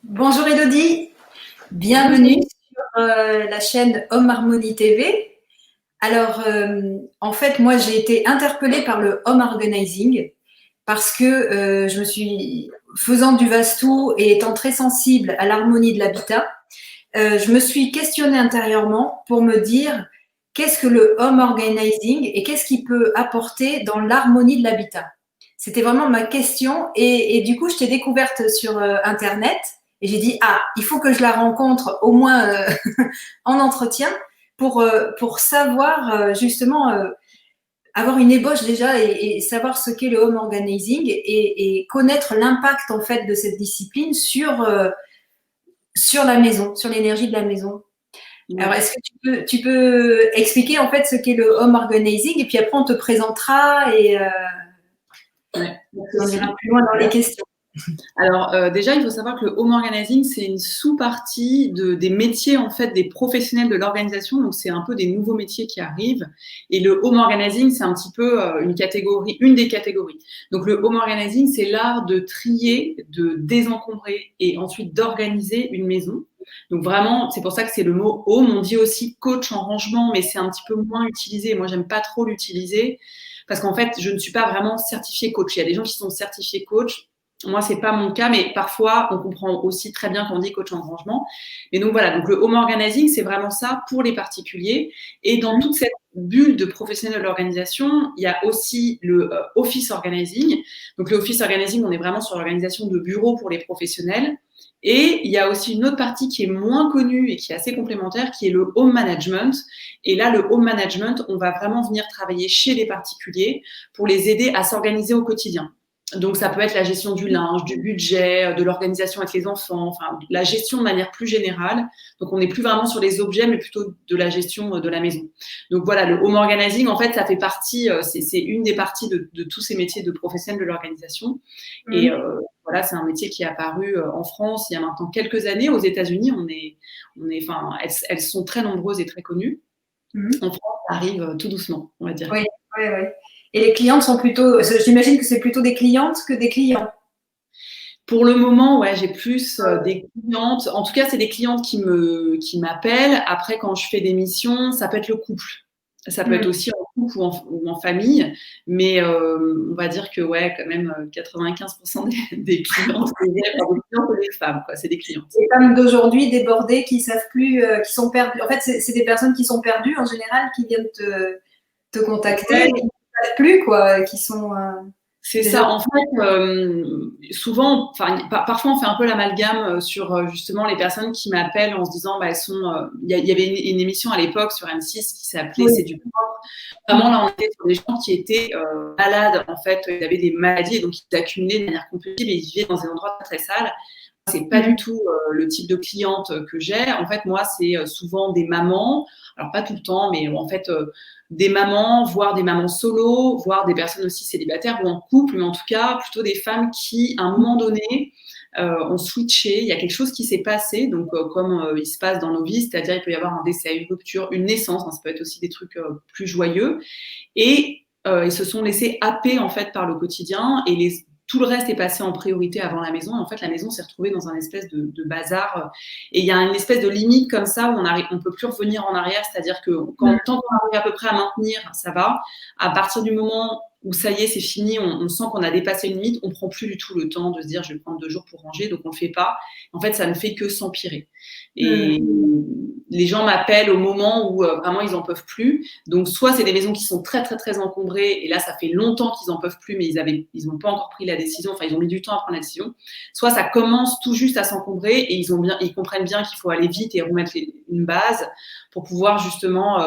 Bonjour Elodie, bienvenue sur la chaîne Home Harmony TV. Alors, en fait, moi j'ai été interpellée par le home organizing parce que je me suis, faisant du Vastu et étant très sensible à l'harmonie de l'habitat, je me suis questionnée intérieurement pour me dire qu'est-ce que le home organizing et qu'est-ce qu'il peut apporter dans l'harmonie de l'habitat. C'était vraiment ma question et du coup, je t'ai découverte sur Internet et j'ai dit, ah, il faut que je la rencontre au moins en entretien pour savoir justement avoir une ébauche déjà et savoir ce qu'est le home organizing et connaître l'impact en fait de cette discipline sur la maison, sur l'énergie de la maison. Ouais. Alors, est-ce que tu peux expliquer en fait ce qu'est le home organizing et puis après on te présentera et Ouais. on ira plus loin dans les questions. Alors déjà, il faut savoir que le home organizing, c'est une sous-partie des métiers en fait des professionnels de l'organisation. Donc c'est un peu des nouveaux métiers qui arrivent. Et le home organizing, c'est un petit peu une des catégories. Donc le home organizing, c'est l'art de trier, de désencombrer et ensuite d'organiser une maison. Donc vraiment, c'est pour ça que c'est le mot home. On dit aussi coach en rangement, mais c'est un petit peu moins utilisé. Moi, j'aime pas trop l'utiliser parce qu'en fait, je ne suis pas vraiment certifiée coach. Il y a des gens qui sont certifiés coach. Moi, c'est pas mon cas, mais parfois, on comprend aussi très bien qu'on dit coach en rangement. Mais donc voilà, donc le home organizing, c'est vraiment ça pour les particuliers. Et dans toute cette bulle de professionnels de l'organisation, il y a aussi le office organizing. Donc le office organizing, on est vraiment sur l'organisation de bureaux pour les professionnels. Et il y a aussi une autre partie qui est moins connue et qui est assez complémentaire, qui est le home management. Et là, le home management, on va vraiment venir travailler chez les particuliers pour les aider à s'organiser au quotidien. Donc, ça peut être la gestion du linge, du budget, de l'organisation avec les enfants, enfin, la gestion de manière plus générale. Donc, on n'est plus vraiment sur les objets, mais plutôt de la gestion de la maison. Donc, voilà, le home organizing, en fait, ça fait partie, c'est une des parties de tous ces métiers de professionnels de l'organisation. Et voilà, c'est un métier qui est apparu en France il y a maintenant quelques années. Aux États-Unis, enfin, elles sont très nombreuses et très connues. En France, ça arrive tout doucement, on va dire. Oui, oui, oui. Et les clientes sont plutôt, j'imagine que c'est plutôt des clientes que des clients. Pour le moment, ouais, j'ai plus des clientes. En tout cas, c'est des clientes qui m'appellent. Après, quand je fais des missions, ça peut être le couple. Ça peut être aussi en couple ou en famille. Mais on va dire que, ouais, quand même, 95% des clientes, c'est des clientes et des femmes, quoi. C'est des clientes. Les femmes d'aujourd'hui débordées qui savent plus, qui sont perdues. En fait, c'est des personnes qui sont perdues en général qui viennent te contacter, qui ne savent plus, quoi, qui sont. C'est ça. En fait, souvent, parfois, on fait un peu l'amalgame sur justement les personnes qui m'appellent en se disant, bah, elles sont. Il y avait une émission à l'époque sur M6 qui s'appelait C'est du propre. Vraiment, là, on était sur des gens qui étaient malades. En fait, ils avaient des maladies et donc ils accumulaient de manière compulsive et ils vivaient dans des endroits très sales. C'est pas du tout le type de cliente que j'ai. En fait, moi, c'est souvent des mamans. Alors, pas tout le temps, mais en fait, des mamans, voire des mamans solo, voire des personnes aussi célibataires ou en couple, mais en tout cas, plutôt des femmes qui, à un moment donné, ont switché. Il y a quelque chose qui s'est passé, donc comme il se passe dans nos vies, c'est-à-dire il peut y avoir un décès, une rupture, une naissance, hein, ça peut être aussi des trucs plus joyeux, et ils se sont laissés happer en fait par le quotidien et tout le reste est passé en priorité avant la maison. Et en fait, la maison s'est retrouvée dans un espèce de bazar. Et il y a une espèce de limite comme ça où on peut plus revenir en arrière. C'est-à-dire que tant qu'on arrive à peu près à maintenir, ça va. À partir du moment où ça y est, c'est fini, on sent qu'on a dépassé une limite, on prend plus du tout le temps de se dire je vais prendre 2 jours pour ranger, donc on le fait pas. En fait, ça ne fait que s'empirer. Et les gens m'appellent au moment où vraiment ils en peuvent plus. Donc soit c'est des maisons qui sont très très très encombrées et là ça fait longtemps qu'ils en peuvent plus, mais ils n'ont pas encore pris la décision. Enfin, ils ont mis du temps à prendre la décision. Soit ça commence tout juste à s'encombrer et ils comprennent bien qu'il faut aller vite et remettre une base pour pouvoir justement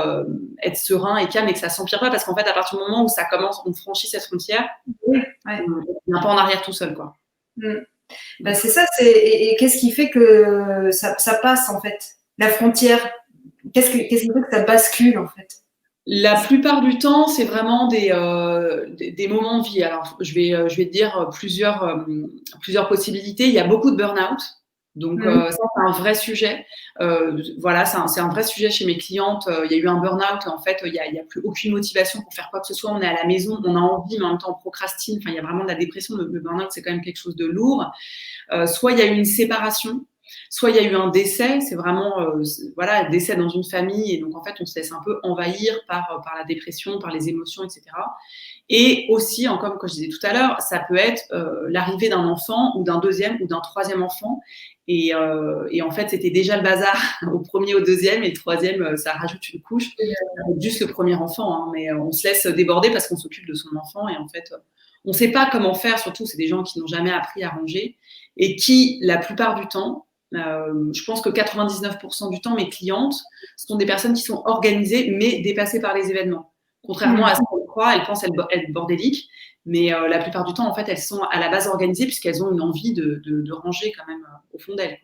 être serein et calme et que ça s'empire pas, parce qu'en fait à partir du moment où ça commence, on franchit cette frontière, on est un peu en arrière tout seul, quoi. Ben, c'est ça, et qu'est-ce qui fait que ça passe en fait, la frontière, qu'est-ce qui fait que ça bascule en fait? La plupart du temps, c'est vraiment des moments de vie. Alors, je vais te dire plusieurs possibilités. Il y a beaucoup de burn-out. Donc, ça, c'est un vrai sujet. Voilà, c'est un vrai sujet chez mes clientes. Il y a eu un burn-out. En fait, il y a plus aucune motivation pour faire quoi que ce soit. On est à la maison, on a envie, mais en même temps, on procrastine. Enfin, il y a vraiment de la dépression. Le burn-out, c'est quand même quelque chose de lourd. Soit il y a eu une séparation, soit il y a eu un décès. C'est vraiment, voilà, décès dans une famille. Et donc, en fait, on se laisse un peu envahir par la dépression, par les émotions, etc. Et aussi, encore comme je disais tout à l'heure, ça peut être l'arrivée d'un enfant ou d'un deuxième ou d'un troisième enfant. Et en fait, c'était déjà le bazar au premier, au deuxième, et le troisième, ça rajoute une couche. Juste le premier enfant, hein, mais on se laisse déborder parce qu'on s'occupe de son enfant. Et en fait, on ne sait pas comment faire. Surtout, c'est des gens qui n'ont jamais appris à ranger et qui, la plupart du temps, je pense que 99% du temps, mes clientes sont des personnes qui sont organisées mais dépassées par les événements. Contrairement à ce qu'on croit, elles pensent être bordéliques, mais la plupart du temps, en fait, elles sont à la base organisées puisqu'elles ont une envie de ranger quand même au fond d'elles.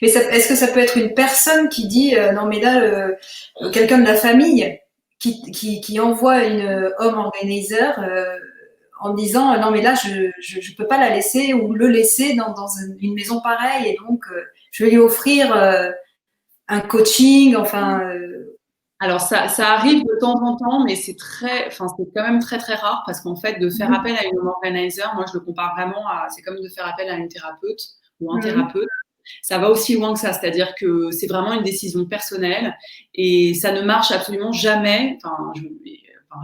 Mais est-ce que ça peut être une personne qui dit non mais là quelqu'un de la famille qui envoie une home organizer en disant non mais là je peux pas la laisser ou le laisser dans une maison pareille et donc je vais lui offrir un coaching, enfin alors, ça arrive de temps en temps, mais c'est quand même très, très rare parce qu'en fait, de faire appel à une home organizer, moi, je le compare vraiment c'est comme de faire appel à une thérapeute ou un thérapeute. Ça va aussi loin que ça, c'est-à-dire que c'est vraiment une décision personnelle et ça ne marche absolument jamais. Enfin,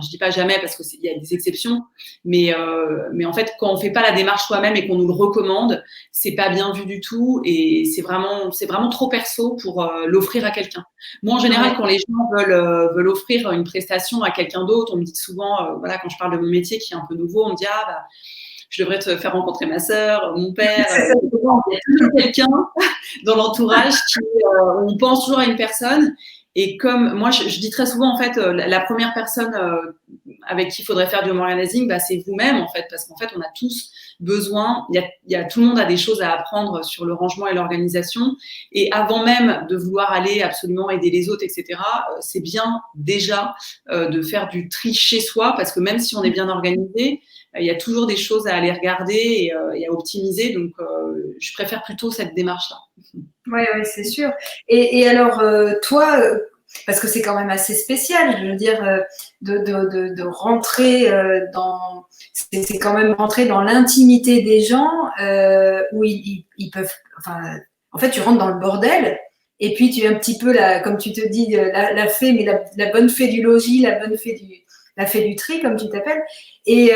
je dis pas jamais parce qu'il y a des exceptions, mais en fait, quand on fait pas la démarche soi-même et qu'on nous le recommande, c'est pas bien vu du tout et c'est vraiment trop perso pour l'offrir à quelqu'un. Moi, en général, quand les gens veulent offrir une prestation à quelqu'un d'autre, on me dit souvent, voilà, quand je parle de mon métier qui est un peu nouveau, on me dit je devrais te faire rencontrer ma sœur, mon père. Il y a toujours quelqu'un dans l'entourage on pense toujours à une personne. Et comme moi, je dis très souvent, en fait, la première personne avec qui il faudrait faire du home organizing, c'est vous-même, en fait, parce qu'en fait, on a tous besoin, tout le monde a des choses à apprendre sur le rangement et l'organisation. Et avant même de vouloir aller absolument aider les autres, etc., c'est bien déjà de faire du tri chez soi, parce que même si on est bien organisé, il y a toujours des choses à aller regarder et à optimiser. Donc, je préfère plutôt cette démarche-là. Oui, c'est sûr. Et alors, toi, parce que c'est quand même assez spécial, je veux dire, de rentrer dans… C'est quand même rentrer dans l'intimité des gens où ils peuvent… Enfin, en fait, tu rentres dans le bordel et puis tu es un petit peu, comme tu te dis, la fée, mais la bonne fée du logis, la fée du tri, comme tu t'appelles. Et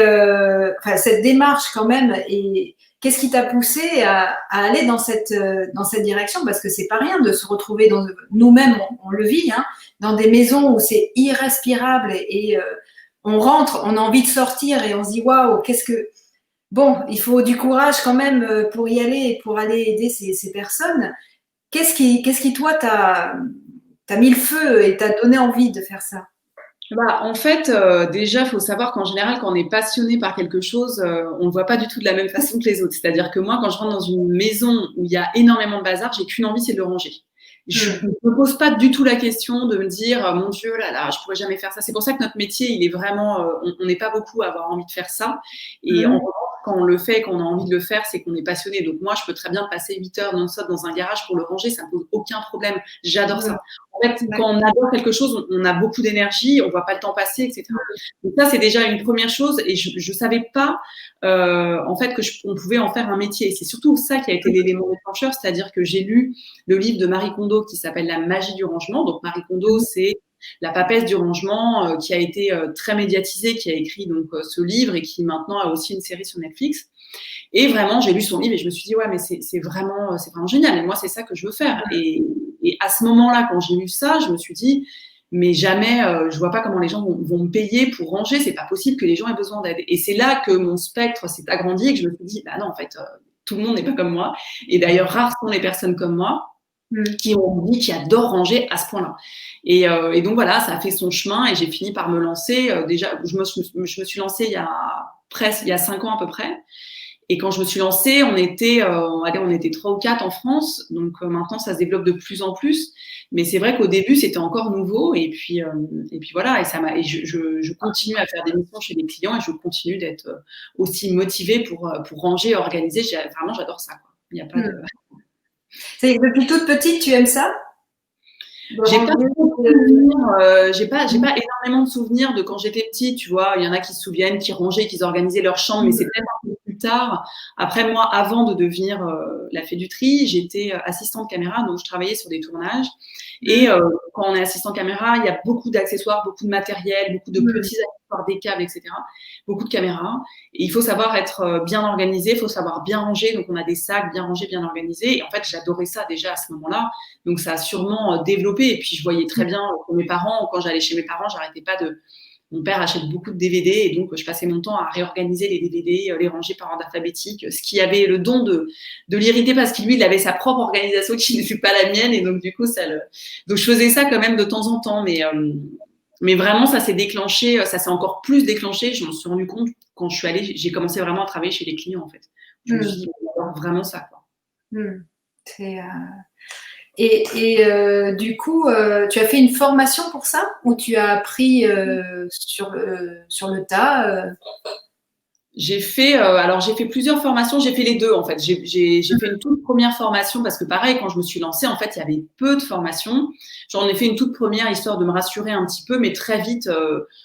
cette démarche quand même est… Qu'est-ce qui t'a poussé à aller dans cette direction? Parce que c'est pas rien de se retrouver nous-mêmes, on le vit, hein, dans des maisons où c'est irrespirable et on rentre, on a envie de sortir et on se dit waouh, bon, il faut du courage quand même pour y aller et pour aller aider ces personnes. Qu'est-ce qui toi t'a mis le feu et t'a donné envie de faire ça? En fait, déjà, il faut savoir qu'en général, quand on est passionné par quelque chose, on ne le voit pas du tout de la même façon que les autres. C'est-à-dire que moi, quand je rentre dans une maison où il y a énormément de bazar, j'ai qu'une envie, c'est de le ranger. Je ne me pose pas du tout la question de me dire, mon Dieu, là, je pourrais jamais faire ça. C'est pour ça que notre métier, il est vraiment, on n'est pas beaucoup à avoir envie de faire ça. Et en revanche, quand on le fait, quand on a envie de le faire, c'est qu'on est passionné. Donc moi, je peux très bien passer 8 heures non-stop dans un garage pour le ranger, ça ne pose aucun problème. J'adore ça. En fait, quand on adore quelque chose, on a beaucoup d'énergie, on ne voit pas le temps passer, etc. Donc ça, c'est déjà une première chose. Et je ne savais pas, en fait, qu'on pouvait en faire un métier. C'est surtout ça qui a été l'élément déclencheur, c'est-à-dire que j'ai lu le livre de Marie Kondo qui s'appelle La magie du rangement. Donc Marie Kondo, c'est la papesse du rangement qui a été très médiatisée, qui a écrit donc ce livre et qui maintenant a aussi une série sur Netflix. Et vraiment, j'ai lu son livre et je me suis dit, ouais, mais c'est vraiment génial. Et moi, c'est ça que je veux faire. Et à ce moment-là, quand j'ai lu ça, je me suis dit, mais jamais, je vois pas comment les gens vont me payer pour ranger. C'est pas possible que les gens aient besoin d'aide. Et c'est là que mon spectre s'est agrandi et que je me suis dit, non, en fait, tout le monde n'est pas comme moi. Et d'ailleurs, rares sont les personnes comme moi qui ont envie, qui adorent ranger à ce point-là. Et donc voilà, ça a fait son chemin et j'ai fini par me lancer. Déjà, je me suis lancée il y a 5 ans à peu près. Et quand je me suis lancée, on était 3 ou 4 en France. Donc maintenant, ça se développe de plus en plus. Mais c'est vrai qu'au début, c'était encore nouveau. Et puis voilà. Et je continue à faire des missions chez les clients et je continue d'être aussi motivée pour ranger, organiser. Vraiment, j'adore ça, quoi. Il n'y a pas de… C'est depuis toute petite, tu aimes ça? J'ai pas énormément de souvenirs de quand j'étais petite, tu vois. Il y en a qui se souviennent, qui rangeaient, qui organisaient leur chambre, mais c'est peut-être un peu plus tard. Après, moi, avant de devenir la fée du tri, j'étais assistante caméra, donc je travaillais sur des tournages. Et quand on est assistant caméra, il y a beaucoup d'accessoires, beaucoup de matériel, beaucoup de petits accessoires, des câbles, etc. Beaucoup de caméras. Et il faut savoir être bien organisé, il faut savoir bien ranger. Donc, on a des sacs bien rangés, bien organisés. Et en fait, j'adorais ça déjà à ce moment-là. Donc, ça a sûrement développé. Et puis, je voyais très bien que mes parents, quand j'allais chez mes parents, j'arrêtais pas de… Mon père achète beaucoup de DVD et donc je passais mon temps à réorganiser les DVD, les ranger par ordre alphabétique, ce qui avait le don de l'irriter parce que lui, il avait sa propre organisation qui ne fut pas la mienne et donc du coup, donc je faisais ça quand même de temps en temps, mais vraiment, ça s'est déclenché, ça s'est encore plus déclenché. Je m'en suis rendu compte quand j'ai commencé vraiment à travailler chez les clients en fait. Je me suis dit, vraiment ça quoi. Du coup, tu as fait une formation pour ça ou tu as appris sur le tas J'ai fait plusieurs formations, j'ai fait les deux en fait. J'ai fait une toute première formation parce que pareil, quand je me suis lancée, en fait, il y avait peu de formations. J'en ai fait une toute première histoire de me rassurer un petit peu, mais très vite,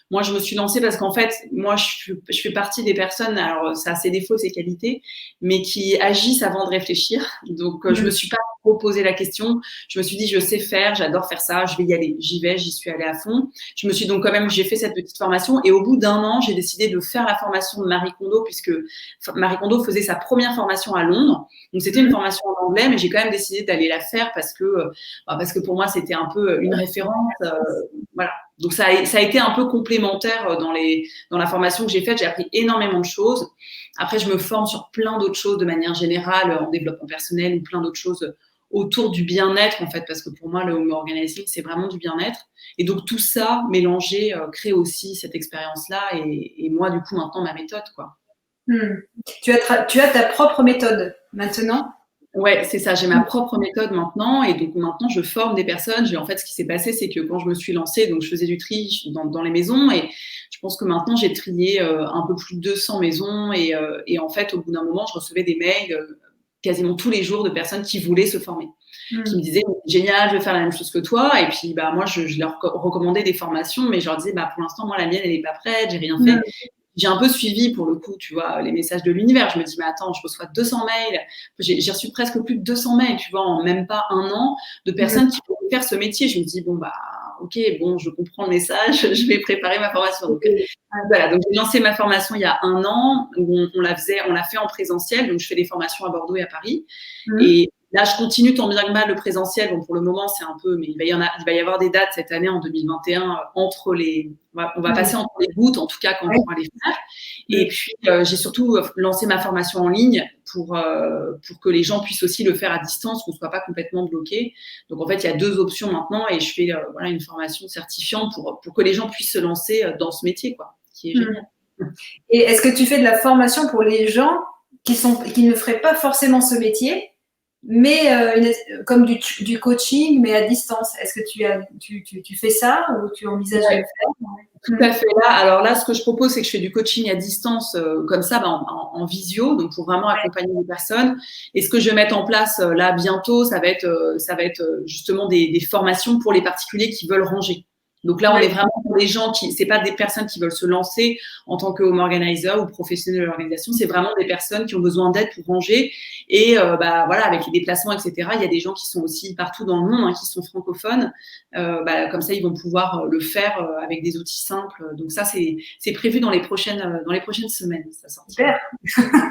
moi, je me suis lancée parce qu'en fait, moi, je fais partie des personnes, alors ça a ses défauts, ses qualités, mais qui agissent avant de réfléchir. Donc, je me suis pas trop posé la question. Je me suis dit, je sais faire, j'adore faire ça, je vais y aller. J'y suis allée à fond. Je me suis donc j'ai fait cette petite formation et au bout d'un an, j'ai décidé de faire la formation de Marie Kondo puisque Marie Kondo faisait sa première formation à Londres. Donc, c'était une formation en anglais, mais j'ai quand même décidé d'aller la faire parce que pour moi, c'était un peu une référence. Voilà. Donc, ça a été un peu complémentaire dans la formation que j'ai faite. J'ai appris énormément de choses. Après, je me forme sur plein d'autres choses de manière générale, en développement personnel ou plein d'autres choses autour du bien-être, en fait, parce que pour moi, le home organizing, c'est vraiment du bien-être. Et donc, tout ça mélangé crée aussi cette expérience-là et moi, du coup, maintenant, ma méthode, quoi. Tu as ta propre méthode maintenant? Ouais, c'est ça. J'ai ma propre méthode maintenant. Et donc, maintenant, je forme des personnes. En fait, ce qui s'est passé, c'est que quand je me suis lancée, donc je faisais du tri dans les maisons. Et je pense que maintenant, j'ai trié un peu plus de 200 maisons. Et en fait, au bout d'un moment, je recevais des mails quasiment tous les jours de personnes qui voulaient se former. Qui me disaient, génial, je vais faire la même chose que toi. Et puis, moi, je leur recommandais des formations. Mais je leur disais, pour l'instant, moi, la mienne, elle n'est pas prête. J'ai rien fait. J'ai un peu suivi, pour le coup, tu vois, les messages de l'univers. Je me dis, mais attends, je reçois 200 mails. J'ai reçu presque plus de 200 mails, tu vois, en même pas un an, de personnes qui veulent faire ce métier. Je me dis, ok, je comprends le message, je vais préparer ma formation. Donc, voilà, donc j'ai lancé ma formation il y a un an, où on l'a fait en présentiel. Donc, je fais des formations à Bordeaux et à Paris. Et là, je continue tant bien que mal le présentiel. Bon, pour le moment, c'est un peu, mais il va y avoir des dates cette année, en 2021, on va passer entre les gouttes, en tout cas, quand on pourra les faire. Et puis, j'ai surtout lancé ma formation en ligne pour que les gens puissent aussi le faire à distance, qu'on ne soit pas complètement bloqué. Donc, en fait, il y a 2 options maintenant et je fais une formation certifiante pour que les gens puissent se lancer dans ce métier, quoi, qui est génial. Et est-ce que tu fais de la formation pour les gens qui ne feraient pas forcément ce métier, mais comme du coaching, mais à distance? Est-ce que tu fais ça ou tu envisages de le faire? Tout à fait. Alors là, ce que je propose, c'est que je fais du coaching à distance, comme ça, en visio, donc pour vraiment accompagner les personnes. Et ce que je vais mettre en place là bientôt, ça va être justement des formations pour les particuliers qui veulent ranger. Donc là, on est vraiment pour les gens c'est pas des personnes qui veulent se lancer en tant que home organizer ou professionnel de l'organisation, c'est vraiment des personnes qui ont besoin d'aide pour ranger. Et voilà, avec les déplacements, etc., il y a des gens qui sont aussi partout dans le monde, qui sont francophones. Comme ça, ils vont pouvoir le faire avec des outils simples. Donc ça, c'est prévu dans les prochaines semaines. Ça sortira. Super.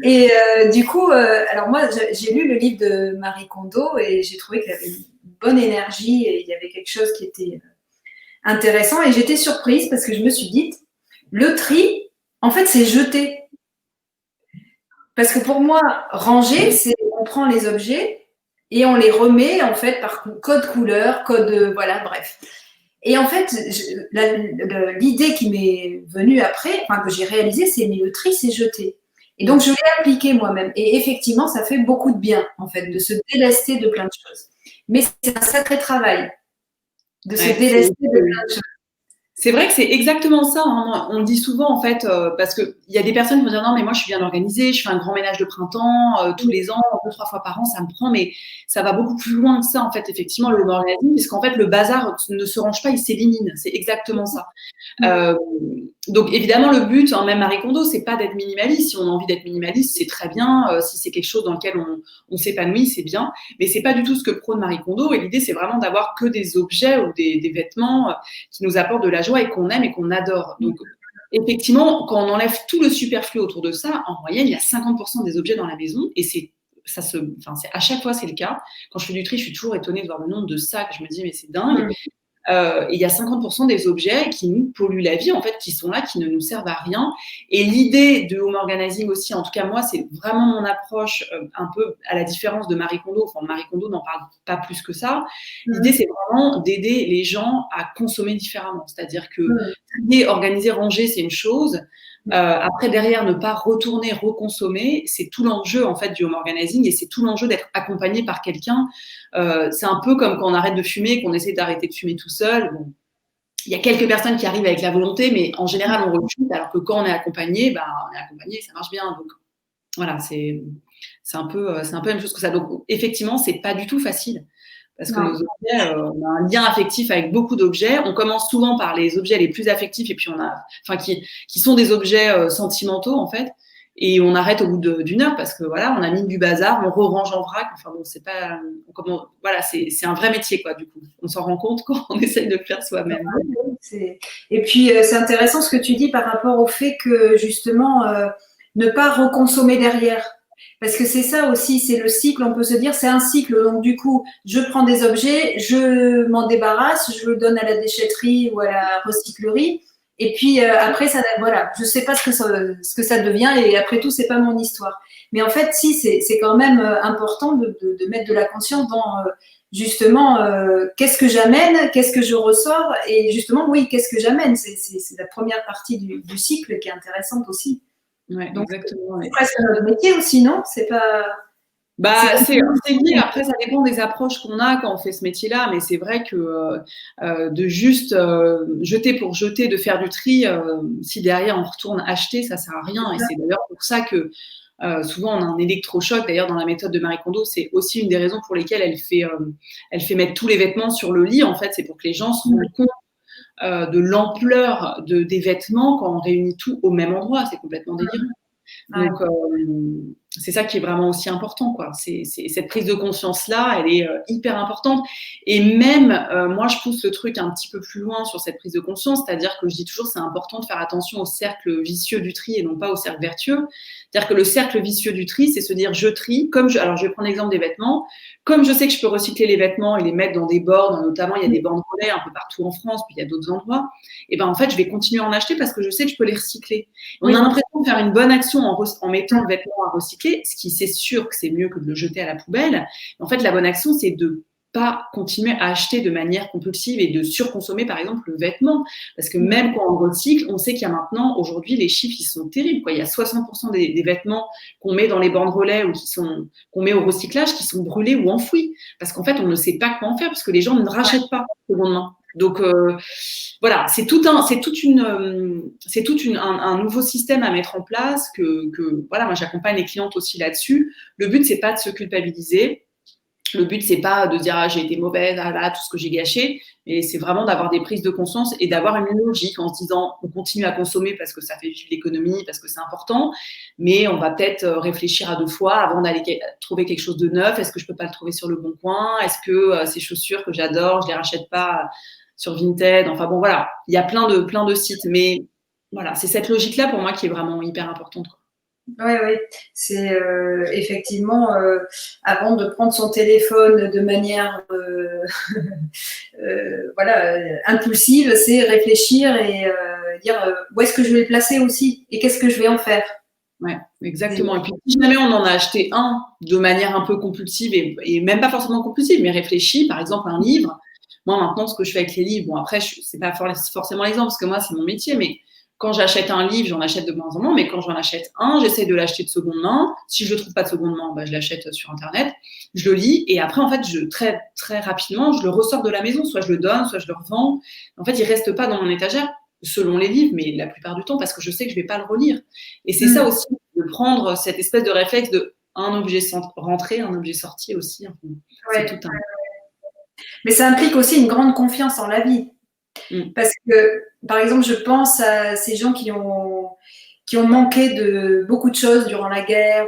Et du coup, alors moi, j'ai lu le livre de Marie Kondo et j'ai trouvé qu'il y avait une bonne énergie et il y avait quelque chose qui était intéressant. Et j'étais surprise parce que je me suis dit, le tri, en fait, c'est jeter. Parce que pour moi, ranger, c'est on prend les objets et on les remet en fait par code couleur, code voilà, bref. Et en fait, l'idée qui m'est venue après, enfin que j'ai réalisée, c'est mais le tri, c'est jeter. Et donc je l'ai appliqué moi-même. Et effectivement, ça fait beaucoup de bien en fait de se délester de plein de choses. Mais c'est un sacré travail de se délester de plein de choses. C'est vrai que c'est exactement ça, hein. On le dit souvent en fait, parce qu'il y a des personnes qui vont dire non mais moi je suis bien organisée, je fais un grand ménage de printemps tous les ans, 2-3 fois par an, ça me prend, mais ça va beaucoup plus loin que ça en fait. Effectivement, le home organizing, puisqu'en fait le bazar ne se range pas, il s'élimine. C'est exactement ça. Donc évidemment le but, hein, même Marie Kondo, c'est pas d'être minimaliste. Si on a envie d'être minimaliste, c'est très bien. Si c'est quelque chose dans lequel on s'épanouit, c'est bien. Mais c'est pas du tout ce que prône Marie Kondo. Et l'idée, c'est vraiment d'avoir que des objets ou des vêtements qui nous apportent de la joie et qu'on aime et qu'on adore. Donc effectivement, quand on enlève tout le superflu autour de ça, en moyenne, il y a 50% des objets dans la maison et à chaque fois c'est le cas. Quand je fais du tri, je suis toujours étonnée de voir le nombre de sacs. Je me dis mais c'est dingue. Et il y a 50% des objets qui nous polluent la vie, en fait, qui sont là, qui ne nous servent à rien. Et l'idée de home organizing aussi, en tout cas moi, c'est vraiment mon approche un peu à la différence de Marie Kondo. Enfin, Marie Kondo n'en parle pas plus que ça. L'idée, c'est vraiment d'aider les gens à consommer différemment. C'est-à-dire que trier, organiser, ranger, c'est une chose. Après, derrière, ne pas retourner, reconsommer, c'est tout l'enjeu en fait du home organizing et c'est tout l'enjeu d'être accompagné par quelqu'un. C'est un peu comme quand on arrête de fumer, qu'on essaie d'arrêter de fumer tout seul. Bon, il y a quelques personnes qui arrivent avec la volonté, mais en général, on rechute, alors que quand on est accompagné, ça marche bien. Donc voilà, c'est un peu la même chose que ça. Donc effectivement, c'est pas du tout facile. Parce que nos objets, on a un lien affectif avec beaucoup d'objets. On commence souvent par les objets les plus affectifs et puis qui sont des objets sentimentaux en fait. Et on arrête au bout d'une heure parce que voilà, on a mis du bazar, on re-range en vrac. Enfin bon, c'est pas, voilà, c'est un vrai métier quoi. Du coup, on s'en rend compte quand on essaye de le faire soi-même. Et puis c'est intéressant ce que tu dis par rapport au fait que justement ne pas reconsommer derrière. Parce que c'est ça aussi, c'est le cycle, on peut se dire, c'est un cycle. Donc, du coup, je prends des objets, je m'en débarrasse, je le donne à la déchetterie ou à la recyclerie. Et puis, après, voilà, je sais pas ce que ça devient et après tout, c'est pas mon histoire. Mais en fait, si, c'est quand même important de mettre de la conscience dans, justement, qu'est-ce que j'amène, qu'est-ce que je ressors et justement, oui, qu'est-ce que j'amène. C'est la première partie du cycle qui est intéressante aussi. Ouais, donc, exactement. C'est presque notre métier aussi, non? C'est pas. C'est lié. Après, ça dépend des approches qu'on a quand on fait ce métier-là, mais c'est vrai que de juste jeter pour jeter, de faire du tri, si derrière on retourne acheter, ça sert à rien. Et c'est d'ailleurs pour ça que souvent on a un électrochoc. D'ailleurs, dans la méthode de Marie Kondo, c'est aussi une des raisons pour lesquelles elle fait mettre tous les vêtements sur le lit. En fait, c'est pour que les gens se rendent compte de l'ampleur des vêtements quand on réunit tout au même endroit. C'est complètement délirant. Donc, c'est ça qui est vraiment aussi important, quoi. C'est cette prise de conscience-là, elle est hyper importante. Et même, moi, je pousse le truc un petit peu plus loin sur cette prise de conscience, c'est-à-dire que je dis toujours, c'est important de faire attention au cercle vicieux du tri et non pas au cercle vertueux. C'est-à-dire que le cercle vicieux du tri, c'est se dire, je trie, alors je vais prendre l'exemple des vêtements, comme je sais que je peux recycler les vêtements et les mettre dans des bornes, notamment il y a des bornes relais un peu partout en France, puis il y a d'autres endroits, et ben en fait je vais continuer à en acheter parce que je sais que je peux les recycler. On a l'impression de faire une bonne action en mettant le vêtement à recycler, ce qui c'est sûr que c'est mieux que de le jeter à la poubelle. Mais en fait la bonne action c'est de pas continuer à acheter de manière compulsive et de surconsommer par exemple le vêtement, parce que même quand on recycle, on sait qu'il y a maintenant aujourd'hui les chiffres ils sont terribles quoi. Il y a 60% des vêtements qu'on met dans les bornes relais ou qu'on met au recyclage qui sont brûlés ou enfouis, parce qu'en fait on ne sait pas quoi en faire parce que les gens ne rachètent pas seconde main. Donc voilà, c'est tout un nouveau système à mettre en place que voilà, moi j'accompagne les clientes aussi là-dessus. Le but c'est pas de se culpabiliser. Le but, c'est pas de dire j'ai été mauvaise, tout ce que j'ai gâché, mais c'est vraiment d'avoir des prises de conscience et d'avoir une logique en se disant on continue à consommer parce que ça fait vivre l'économie, parce que c'est important, mais on va peut-être réfléchir à 2 fois avant d'aller trouver quelque chose de neuf. Est-ce que je peux pas le trouver sur le Bon Coin? Est-ce que ces chaussures que j'adore, je les rachète pas sur Vinted? Enfin bon, voilà, il y a plein de sites, mais voilà, c'est cette logique-là pour moi qui est vraiment hyper importante, quoi. Oui, c'est effectivement avant de prendre son téléphone de manière impulsive, c'est réfléchir et dire où est-ce que je vais le placer aussi et qu'est-ce que je vais en faire. Ouais, exactement. Et puis si jamais on en a acheté un de manière un peu compulsive et même pas forcément compulsive, mais réfléchie, par exemple un livre. Moi maintenant, ce que je fais avec les livres, bon après c'est pas forcément l'exemple parce que moi c'est mon métier, mais quand j'achète un livre, j'en achète de moins en moins, mais quand j'en achète un, j'essaie de l'acheter de seconde main. Si je le trouve pas de seconde main, bah, je l'achète sur Internet. Je le lis et après, en fait, très, très rapidement, je le ressors de la maison. Soit je le donne, soit je le revends. En fait, il reste pas dans mon étagère, selon les livres, mais la plupart du temps, parce que je sais que je vais pas le relire. Et c'est ça aussi, de prendre cette espèce de réflexe de un objet rentré, un objet sorti aussi. C'est tout un... Mais ça implique aussi une grande confiance en la vie. Parce que, par exemple, je pense à ces gens qui ont manqué de beaucoup de choses durant la guerre.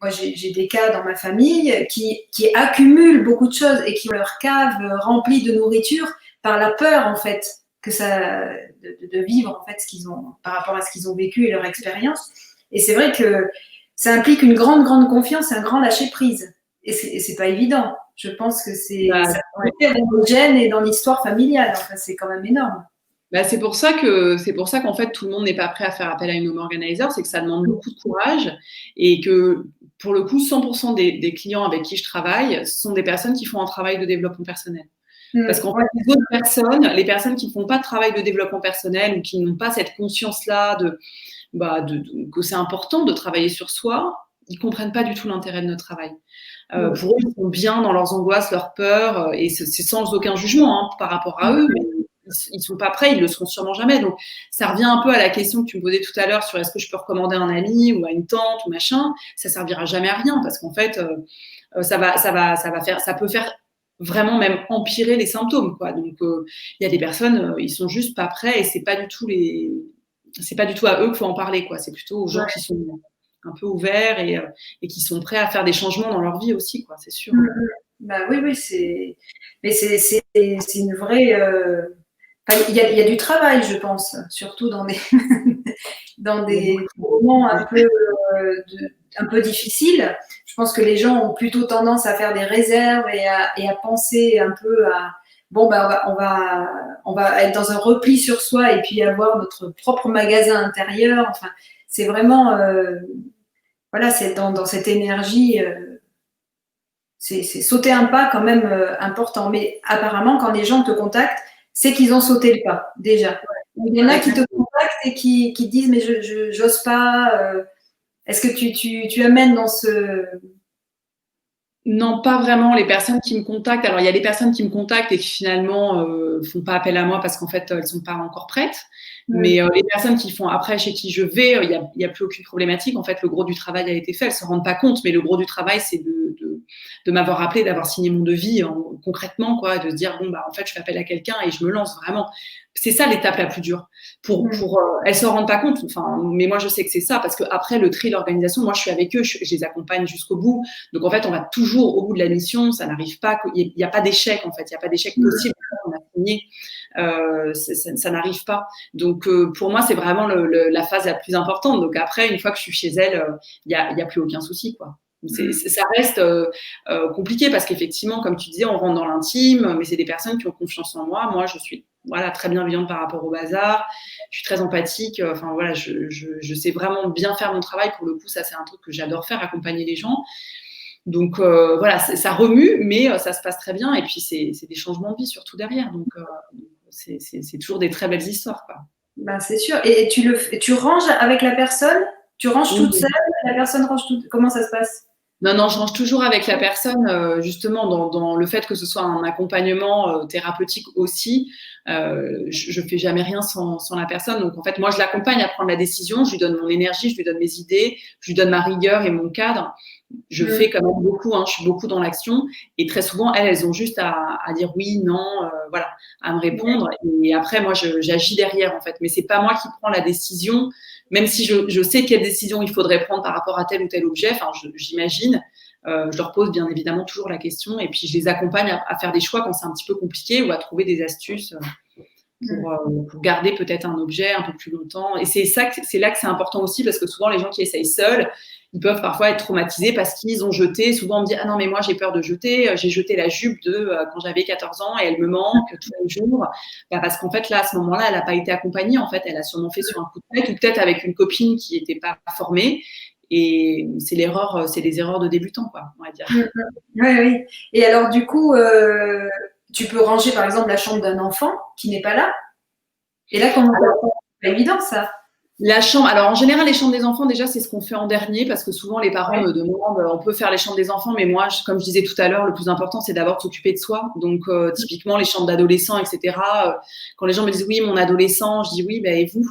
Moi, j'ai des cas dans ma famille qui accumulent beaucoup de choses et qui ont leur cave remplie de nourriture par la peur, en fait, de vivre, en fait, ce qu'ils ont, par rapport à ce qu'ils ont vécu et leur expérience. Et c'est vrai que ça implique une grande, grande confiance et un grand lâcher-prise. Et c'est pas évident. Je pense que ça dans le gène et dans l'histoire familiale. Enfin, c'est quand même énorme. Bah, c'est pour ça qu'en fait, tout le monde n'est pas prêt à faire appel à une home organizer. C'est que ça demande beaucoup de courage et que, pour le coup, 100% des clients avec qui je travaille sont des personnes qui font un travail de développement personnel. Parce qu'en fait, les personnes qui ne font pas de travail de développement personnel ou qui n'ont pas cette conscience-là que c'est important de travailler sur soi, ils comprennent pas du tout l'intérêt de notre travail. Pour eux, ils sont bien dans leurs angoisses, leurs peurs, et c'est sans aucun jugement par rapport à eux, mais ils sont pas prêts, ils le seront sûrement jamais. Donc, ça revient un peu à la question que tu me posais tout à l'heure sur est-ce que je peux recommander à un ami ou à une tante ou machin. Ça servira jamais à rien parce qu'en fait, ça peut faire vraiment même empirer les symptômes, quoi. Donc, il y a des personnes, ils sont juste pas prêts et c'est pas du tout à eux qu'il faut en parler, quoi. C'est plutôt aux gens qui sont un peu ouverts et qui sont prêts à faire des changements dans leur vie aussi, quoi, c'est sûr. Bah oui, c'est une vraie. Il y a du travail, je pense, surtout dans des moments un peu difficiles. Je pense que les gens ont plutôt tendance à faire des réserves et à penser un peu à on va être dans un repli sur soi et puis avoir notre propre magasin intérieur. Enfin, c'est vraiment c'est dans cette énergie. C'est sauter un pas quand même important. Mais apparemment, quand les gens te contactent, c'est qu'ils ont sauté le pas, déjà. Il y en a qui te contactent et qui disent « mais je n'ose pas Est-ce que tu amènes dans ce… » Non, pas vraiment. Les personnes qui me contactent, alors il y a des personnes qui me contactent et qui finalement font pas appel à moi parce qu'en fait elles sont pas encore prêtes. Mais les personnes qui font après chez qui je vais, il y a plus aucune problématique. En fait, le gros du travail a été fait. Elles se rendent pas compte, mais le gros du travail, c'est de m'avoir appelé, d'avoir signé mon devis concrètement, quoi, de se dire bon en fait je fais appel à quelqu'un et je me lance vraiment. C'est ça l'étape la plus dure. Elles se rendent pas compte. Enfin, mais moi je sais que c'est ça parce que après le tri, l'organisation, moi je suis avec eux, je les accompagne jusqu'au bout. Donc en fait on va toujours au bout de la mission. Ça n'arrive pas. Il y a pas d'échec en fait. Il y a pas d'échec possible. On a signé. Ça n'arrive pas. Donc pour moi c'est vraiment la phase la plus importante. Donc après une fois que je suis chez elle, il y a plus aucun souci, quoi. Ça reste compliqué parce qu'effectivement, comme tu disais, on rentre dans l'intime, mais c'est des personnes qui ont confiance en moi. Moi, je suis très bienveillante par rapport au bazar. Je suis très empathique. Enfin voilà, je sais vraiment bien faire mon travail. Pour le coup, ça c'est un truc que j'adore faire, accompagner les gens. Donc ça remue, mais ça se passe très bien. Et puis c'est des changements de vie surtout derrière. Donc c'est toujours des très belles histoires, quoi. Ben, c'est sûr. Et tu ranges avec la personne? Tu ranges toute seule? La personne range toute… Comment ça se passe? Non, je range toujours avec la personne, justement, dans le fait que ce soit un accompagnement thérapeutique aussi. Je fais jamais rien sans la personne. Donc, en fait, moi, je l'accompagne à prendre la décision. Je lui donne mon énergie, je lui donne mes idées, je lui donne ma rigueur et mon cadre. Je fais quand même beaucoup, je suis beaucoup dans l'action. Et très souvent, elles ont juste à dire oui, non, à me répondre. Et après, moi, j'agis derrière, en fait. Mais c'est pas moi qui prends la décision. Même si je sais quelle décision il faudrait prendre par rapport à tel ou tel objet, j'imagine, je leur pose bien évidemment toujours la question et puis je les accompagne à faire des choix quand c'est un petit peu compliqué ou à trouver des astuces pour garder peut-être un objet un peu plus longtemps. Et c'est là que c'est important aussi parce que souvent les gens qui essayent seuls, ils peuvent parfois être traumatisés parce qu'ils ont jeté. Souvent on me dit « Ah non mais moi j'ai peur de jeter, j'ai jeté la jupe quand j'avais 14 ans et elle me manque tous les jours. » Parce qu'en fait là, à ce moment-là, elle n'a pas été accompagnée. En fait, elle a sûrement fait sur un coup de tête ou peut-être avec une copine qui n'était pas formée. Et c'est les erreurs de débutants, quoi, on va dire. Oui. Et alors du coup, tu peux ranger par exemple la chambre d'un enfant qui n'est pas là. Et là, comment pas évident, ça. La chambre, alors en général, les chambres des enfants, déjà, c'est ce qu'on fait en dernier parce que souvent les parents me demandent, on peut faire les chambres des enfants, mais moi, comme je disais tout à l'heure, le plus important, c'est d'abord de s'occuper de soi. Donc, typiquement, les chambres d'adolescents, etc. Quand les gens me disent, oui, mon adolescent, je dis, oui, ben, et vous?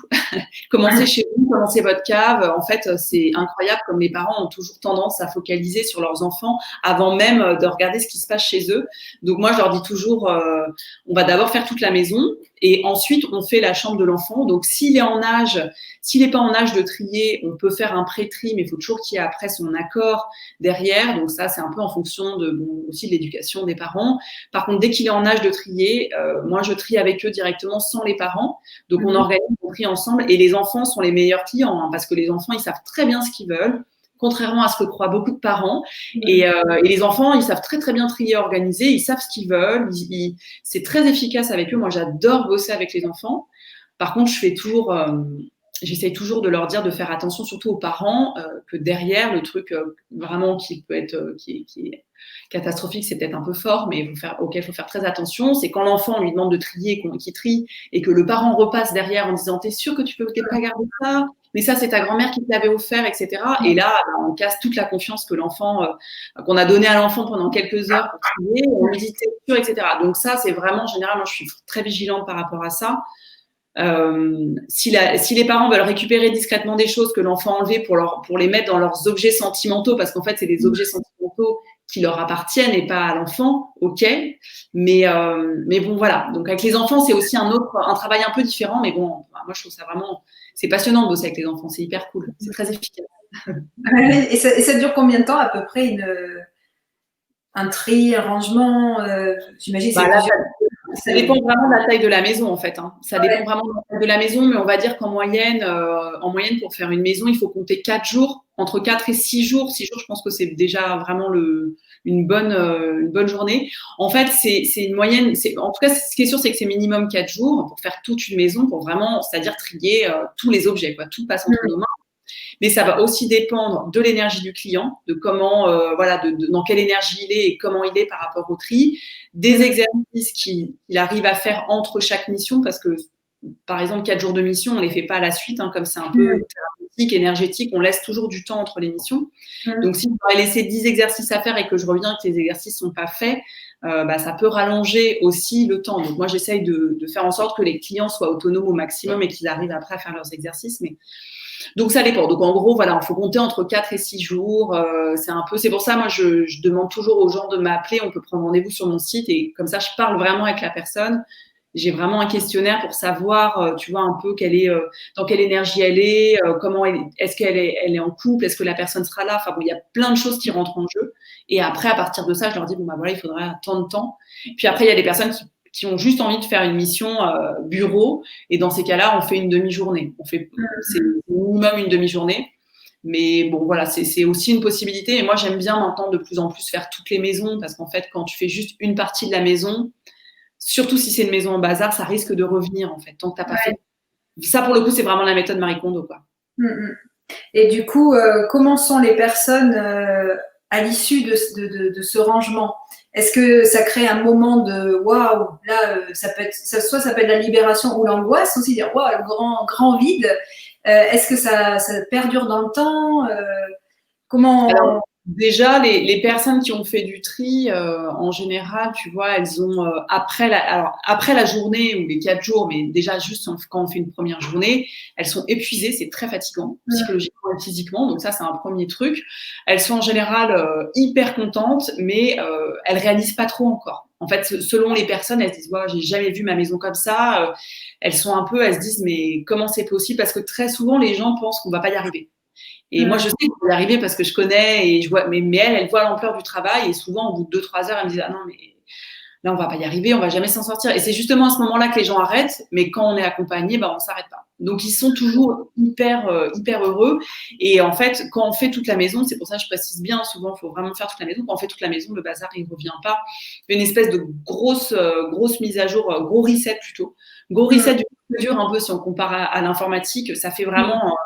Commencez chez vous, commencez votre cave. En fait, c'est incroyable comme les parents ont toujours tendance à focaliser sur leurs enfants avant même de regarder ce qui se passe chez eux. Donc, moi, je leur dis toujours, on va d'abord faire toute la maison et ensuite, on fait la chambre de l'enfant. Donc, s'il n'est pas en âge de trier, on peut faire un pré-tri, mais il faut toujours qu'il y ait après son accord derrière. Donc ça, c'est un peu en fonction aussi de l'éducation des parents. Par contre, dès qu'il est en âge de trier, moi, je trie avec eux directement sans les parents. Donc, on organise le tri ensemble. Et les enfants sont les meilleurs clients parce que les enfants, ils savent très bien ce qu'ils veulent, contrairement à ce que croient beaucoup de parents. Et les enfants, ils savent très, très bien trier, organiser. Ils savent ce qu'ils veulent. C'est très efficace avec eux. Moi, j'adore bosser avec les enfants. Par contre, j'essaye toujours de leur dire de faire attention, surtout aux parents, que derrière, le truc vraiment qui peut être qui est catastrophique, c'est peut-être un peu fort, mais auquel il faut faire très attention, c'est quand l'enfant lui demande de trier, qu'il trie, et que le parent repasse derrière en disant « T'es sûr que tu peux pas garder ça ? Mais ça, c'est ta grand-mère qui te l'avait offert, etc. » Et là, on casse toute la confiance que qu'on a donnée à l'enfant pendant quelques heures pour trier, on lui dit « T'es sûr, etc. » Donc ça, c'est vraiment, généralement, je suis très vigilante par rapport à ça. Si les parents veulent récupérer discrètement des choses que l'enfant a enlevées pour les mettre dans leurs objets sentimentaux, parce qu'en fait, c'est des objets sentimentaux qui leur appartiennent et pas à l'enfant, ok. Mais bon, voilà. Donc, avec les enfants, c'est aussi un travail un peu différent. Mais bon, moi, je trouve ça vraiment, c'est passionnant de bosser avec les enfants. C'est hyper cool. C'est très efficace. Et ça dure combien de temps, à peu près, un tri, un rangement j'imagine c'est ça dépend vraiment de la taille de la maison, en fait. Ça dépend vraiment de la taille de la maison, mais on va dire qu'en moyenne, pour faire une maison, il faut compter 4 jours, entre 4 et 6 jours. 6 jours, je pense que c'est déjà vraiment une bonne journée. En fait, c'est une moyenne. En tout cas, ce qui est sûr, c'est que c'est minimum 4 jours pour faire toute une maison, pour vraiment, c'est-à-dire trier tous les objets, quoi. Tout passe entre nos mains. Mais ça va aussi dépendre de l'énergie du client, de comment, dans quelle énergie il est et comment il est par rapport au tri, des exercices qu'il arrive à faire entre chaque mission, parce que, par exemple, 4 jours de mission, on ne les fait pas à la suite, comme c'est un peu thérapeutique, énergétique, on laisse toujours du temps entre les missions. Donc, si j'aurais laissé 10 exercices à faire et que je reviens et que les exercices ne sont pas faits, ça peut rallonger aussi le temps. Donc, moi, j'essaye de faire en sorte que les clients soient autonomes au maximum et qu'ils arrivent après à faire leurs exercices. Donc, ça dépend. Donc, en gros, voilà, il faut compter entre 4 et 6 jours. C'est pour ça, moi, je demande toujours aux gens de m'appeler. On peut prendre rendez-vous sur mon site et comme ça, je parle vraiment avec la personne. J'ai vraiment un questionnaire pour savoir, tu vois, un peu dans quelle énergie elle est, est-ce qu'elle est en couple, est-ce que la personne sera là. Enfin bon, il y a plein de choses qui rentrent en jeu. Et après, à partir de ça, je leur dis, bon, bah voilà, il faudra tant de temps. Puis après, il y a des personnes qui ont juste envie de faire une mission bureau. Et dans ces cas-là, on fait une demi-journée. C'est minimum une demi-journée. Mais bon, voilà, c'est aussi une possibilité. Et moi, j'aime bien maintenant de plus en plus faire toutes les maisons parce qu'en fait, quand tu fais juste une partie de la maison, surtout si c'est une maison en bazar, ça risque de revenir, en fait, tant que tu n'as pas fait. Ça, pour le coup, c'est vraiment la méthode Marie Kondo, quoi. Et du coup, comment sont les personnes à l'issue de ce rangement? Est-ce que ça crée un moment de waouh, là, ça peut être la libération ou l'angoisse aussi, dire waouh, le grand vide. Est-ce que ça perdure dans le temps? Comment? Alors, déjà, les personnes qui ont fait du tri, en général, tu vois, elles ont après la journée ou les 4 jours, mais déjà juste quand on fait une première journée, elles sont épuisées, c'est très fatigant psychologiquement et physiquement, donc ça c'est un premier truc. Elles sont en général hyper contentes, mais elles réalisent pas trop encore. En fait, selon les personnes, elles se disent j'ai jamais vu ma maison comme ça. Elles se disent mais comment c'est possible? Parce que très souvent les gens pensent qu'on va pas y arriver. Et moi, je sais qu'on va y arriver parce que je connais et je vois, mais elle voit l'ampleur du travail et souvent, au bout de 2-3 heures, elle me dit ah non, mais là, on va pas y arriver, on va jamais s'en sortir. Et c'est justement à ce moment-là que les gens arrêtent, mais quand on est accompagné, on s'arrête pas. Donc, ils sont toujours hyper heureux. Et en fait, quand on fait toute la maison, c'est pour ça que je précise bien, souvent, il faut vraiment faire toute la maison. Quand on fait toute la maison, le bazar, il revient pas. Une espèce de grosse mise à jour, gros reset plutôt. Gros reset du dur un peu si on compare à l'informatique. Ça fait vraiment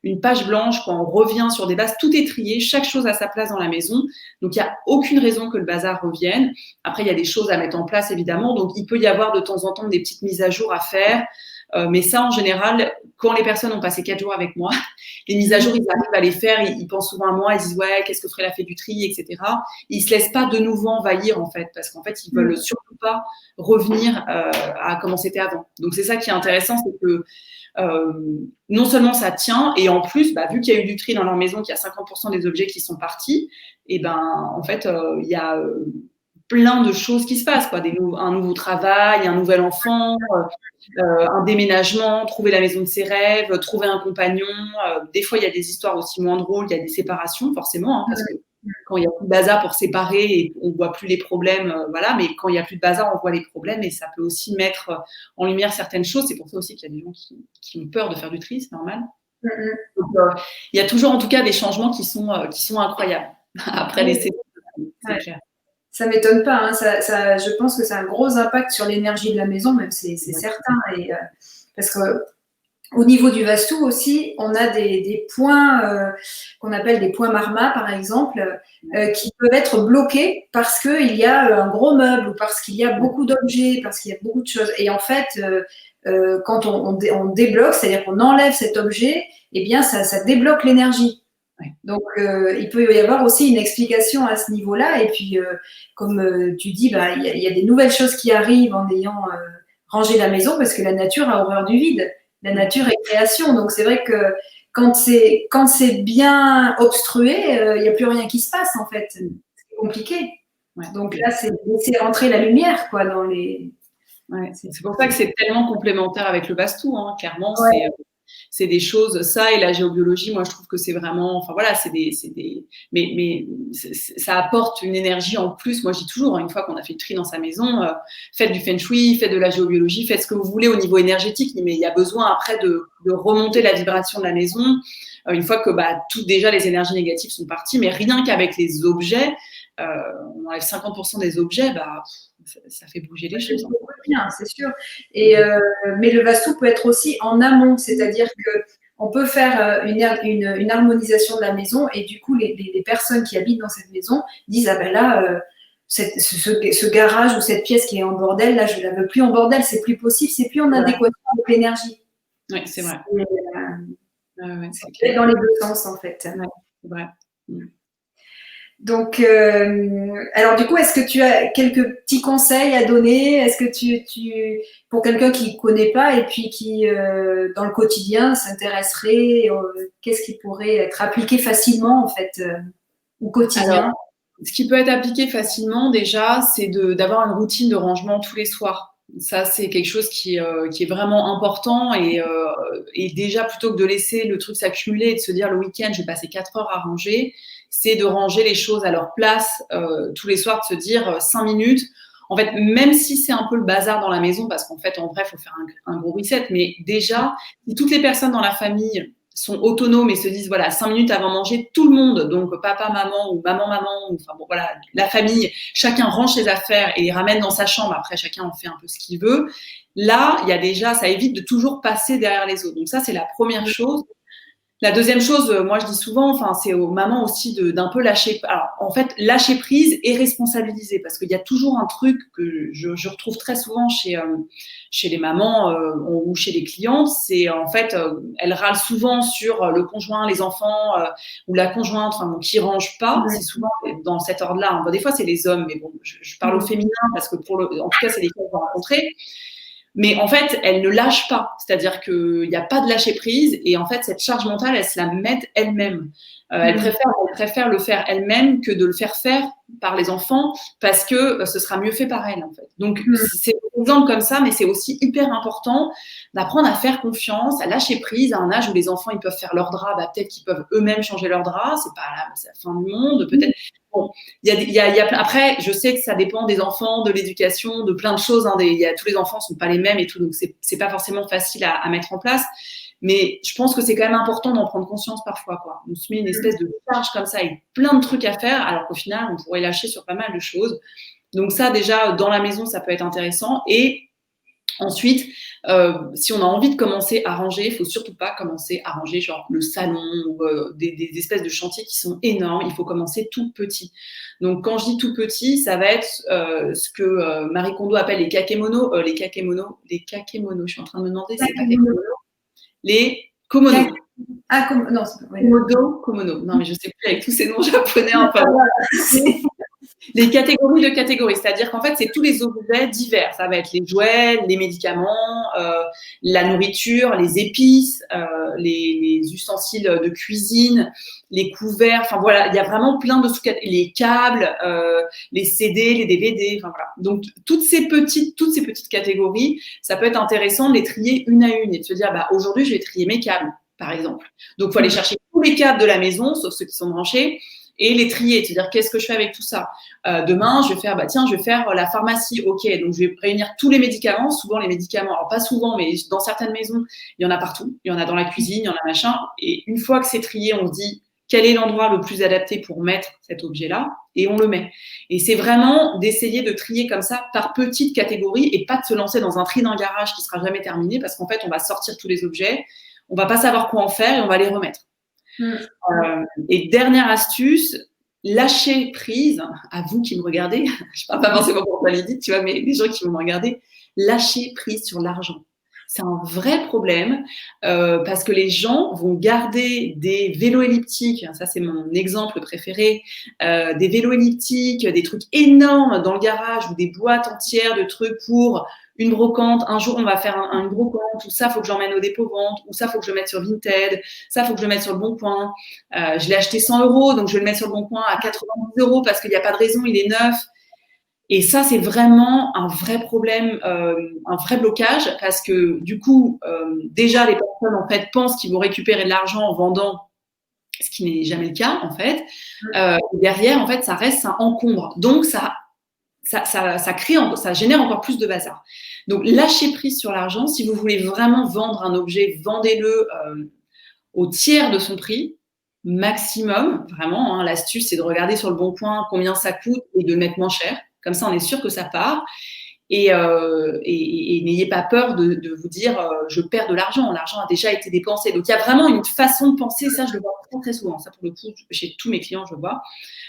une page blanche, quand on revient sur des bases, tout est trié, chaque chose a sa place dans la maison. Donc, il n'y a aucune raison que le bazar revienne. Après, il y a des choses à mettre en place, évidemment. Donc, il peut y avoir de temps en temps des petites mises à jour à faire. Mais ça, en général, quand les personnes ont passé 4 jours avec moi, les mises à jour, ils arrivent à les faire, ils pensent souvent à moi, ils disent ouais, qu'est-ce que ferait la fée du tri, etc. Ils se laissent pas de nouveau envahir en fait, parce qu'en fait, ils veulent surtout pas revenir à comment c'était avant. Donc c'est ça qui est intéressant, c'est que non seulement ça tient, et en plus, vu qu'il y a eu du tri dans leur maison, qu'il y a 50% des objets qui sont partis, et ben en fait, il y a plein de choses qui se passent, quoi. Un nouveau travail, un nouvel enfant, un déménagement, trouver la maison de ses rêves, trouver un compagnon. Des fois, il y a des histoires aussi moins drôles, il y a des séparations, forcément, parce que quand il n'y a plus de bazar pour séparer et on ne voit plus les problèmes, voilà, mais quand il n'y a plus de bazar, on voit les problèmes et ça peut aussi mettre en lumière certaines choses. C'est pour ça aussi qu'il y a des gens qui ont peur de faire du tri, c'est normal. Donc, il y a toujours, en tout cas, des changements qui sont incroyables après les saisons. C'est clair. Ça m'étonne pas, hein. Je pense que ça a un gros impact sur l'énergie de la maison, même c'est certain. Et, parce que au niveau du Vastu aussi, on a des points qu'on appelle des points marma, par exemple, qui peuvent être bloqués parce qu'il y a un gros meuble ou parce qu'il y a beaucoup d'objets, parce qu'il y a beaucoup de choses. Et en fait, quand on débloque, c'est-à-dire qu'on enlève cet objet, eh bien, ça débloque l'énergie. Donc, il peut y avoir aussi une explication à ce niveau-là. Et puis, comme tu dis, il y a des nouvelles choses qui arrivent en ayant rangé la maison parce que la nature a horreur du vide. La nature est création. Donc, c'est vrai que quand c'est bien obstrué, il n'y a plus rien qui se passe, en fait. C'est compliqué. Ouais. Donc là, c'est laisser rentrer la lumière, quoi, dans les… Ouais, c'est pour ça que c'est tellement complémentaire avec le Vastu, hein, clairement. Ouais. C'est des choses, ça et la géobiologie, moi je trouve que c'est vraiment, enfin voilà, mais ça apporte une énergie en plus. Moi je dis toujours, une fois qu'on a fait le tri dans sa maison, faites du feng shui, faites de la géobiologie, faites ce que vous voulez au niveau énergétique, mais il y a besoin après de remonter la vibration de la maison, une fois que déjà les énergies négatives sont parties, mais rien qu'avec les objets, on enlève 50% des objets, ça fait bouger les choses. Bien, c'est sûr. Et, mais le Vastu peut être aussi en amont, c'est-à-dire qu'on peut faire une harmonisation de la maison et du coup, les personnes qui habitent dans cette maison disent ah ben là, ce garage ou cette pièce qui est en bordel, là, je ne la veux plus en bordel, c'est plus possible, c'est plus en adéquation avec l'énergie. Oui, c'est vrai. C'est dans les deux sens, en fait. Ouais, c'est vrai. Donc, alors du coup, est-ce que tu as quelques petits conseils à donner? Est-ce que pour quelqu'un qui ne connaît pas et puis qui, dans le quotidien, s'intéresserait, qu'est-ce qui pourrait être appliqué facilement, en fait, au quotidien? Alors, ce qui peut être appliqué facilement, déjà, c'est d'avoir une routine de rangement tous les soirs. Ça, c'est quelque chose qui est vraiment important et déjà, plutôt que de laisser le truc s'accumuler et de se dire le week-end, je vais passer 4 heures à ranger, c'est de ranger les choses à leur place tous les soirs, de se dire 5 minutes. En fait, même si c'est un peu le bazar dans la maison, parce qu'en fait, en vrai, il faut faire un gros reset, mais déjà, si toutes les personnes dans la famille sont autonomes et se disent, voilà, 5 minutes avant de manger, tout le monde, donc papa, maman, ou maman, ou, enfin bon, voilà, la famille, chacun range ses affaires et les ramène dans sa chambre, après, chacun en fait un peu ce qu'il veut. Là, il y a déjà, ça évite de toujours passer derrière les autres. Donc ça, c'est la première chose. La deuxième chose, moi je dis souvent, c'est aux mamans aussi d'un peu lâcher. Alors en fait, lâcher prise et responsabiliser, parce qu'il y a toujours un truc que je retrouve très souvent chez les mamans ou chez les clientes, c'est en fait elles râlent souvent sur le conjoint, les enfants ou la conjointe, qui range pas. C'est souvent dans cet ordre-là. Des fois c'est les hommes, mais bon, je parle au féminin parce que en tout cas c'est les cas que j'ai rencontrés. Mais en fait, elle ne lâche pas. C'est-à-dire qu'il n'y a pas de lâcher prise. Et en fait, cette charge mentale, elle se la met elle-même. Elle préfère le faire elle-même que de le faire par les enfants parce que ce sera mieux fait par elle, en fait. Donc, c'est un exemple comme ça, mais c'est aussi hyper important d'apprendre à faire confiance, à lâcher prise à un âge où les enfants, ils peuvent faire leurs draps. Peut-être qu'ils peuvent eux-mêmes changer leurs draps. C'est la fin du monde. Peut-être. Bon, après, je sais que ça dépend des enfants, de l'éducation, de plein de choses. Tous les enfants sont pas les mêmes et tout, donc c'est pas forcément facile à mettre en place. Mais je pense que c'est quand même important d'en prendre conscience parfois, quoi. On se met une espèce de charge comme ça avec plein de trucs à faire, alors qu'au final, on pourrait lâcher sur pas mal de choses. Donc ça, déjà, dans la maison, ça peut être intéressant. Et Ensuite, si on a envie de commencer à ranger, il faut surtout pas commencer à ranger genre le salon ou des espèces de chantiers qui sont énormes. Il faut commencer tout petit. Donc, quand je dis tout petit, ça va être ce que Marie Kondo appelle les kakémonos. Les kakémonos. Je suis en train de me demander si c'est pas kakémonos. Les komonos. Ah, non, c'est pas. Komodo. Non, mais je sais plus avec tous ces noms japonais. Enfin, les catégories de catégories, c'est-à-dire qu'en fait, c'est tous les objets divers. Ça va être les jouets, les médicaments, la nourriture, les épices, les ustensiles de cuisine, les couverts. Enfin voilà, il y a vraiment plein de sous-catégories. Les câbles, les CD, les DVD. Enfin voilà. Donc toutes ces petites catégories, ça peut être intéressant de les trier une à une et de se dire, bah aujourd'hui, je vais trier mes câbles, par exemple. Donc il faut aller chercher tous les câbles de la maison, sauf ceux qui sont branchés, et les trier, c'est-à-dire qu'est-ce que je fais avec tout ça. Demain, je vais faire la pharmacie, ok, donc je vais réunir tous les médicaments, souvent les médicaments, alors pas souvent, mais dans certaines maisons, il y en a partout, il y en a dans la cuisine, il y en a machin, et une fois que c'est trié, on se dit quel est l'endroit le plus adapté pour mettre cet objet-là, et on le met. Et c'est vraiment d'essayer de trier comme ça par petites catégories, et pas de se lancer dans un tri d'un garage qui sera jamais terminé, parce qu'en fait, on va sortir tous les objets, on va pas savoir quoi en faire, et on va les remettre. Et dernière astuce, lâcher prise, à vous qui me regardez, je parle pas forcément pour Validite, tu vois, mais les gens qui vont me regarder, lâcher prise sur l'argent. C'est un vrai problème parce que les gens vont garder des vélos elliptiques, ça c'est mon exemple préféré, des vélos elliptiques, des trucs énormes dans le garage ou des boîtes entières de trucs pour une brocante. Un jour, on va faire une brocante, ou ça, faut que j'emmène au dépôt-vente, ou ça, faut que je le mette sur Vinted, ça, faut que je le mette sur le Bon Coin. Je l'ai acheté 100 €, donc je vais le mettre sur le Bon Coin à 90 € parce qu'il n'y a pas de raison, il est neuf. Et ça, c'est vraiment un vrai problème, un vrai blocage, parce que du coup, déjà, les personnes en fait pensent qu'ils vont récupérer de l'argent en vendant, ce qui n'est jamais le cas en fait. Derrière, en fait, ça reste, ça encombre. Donc, ça génère encore plus de bazar. Donc, lâchez prise sur l'argent. Si vous voulez vraiment vendre un objet, vendez-le au tiers de son prix, maximum. Vraiment, hein, l'astuce, c'est de regarder sur le Bon Coin combien ça coûte et de mettre moins cher. Comme ça, on est sûr que ça part. Et n'ayez pas peur de vous dire je perds de l'argent. L'argent a déjà été dépensé. Donc, il y a vraiment une façon de penser. Ça, je le vois très, très souvent. Ça, pour le coup, chez tous mes clients, je le vois.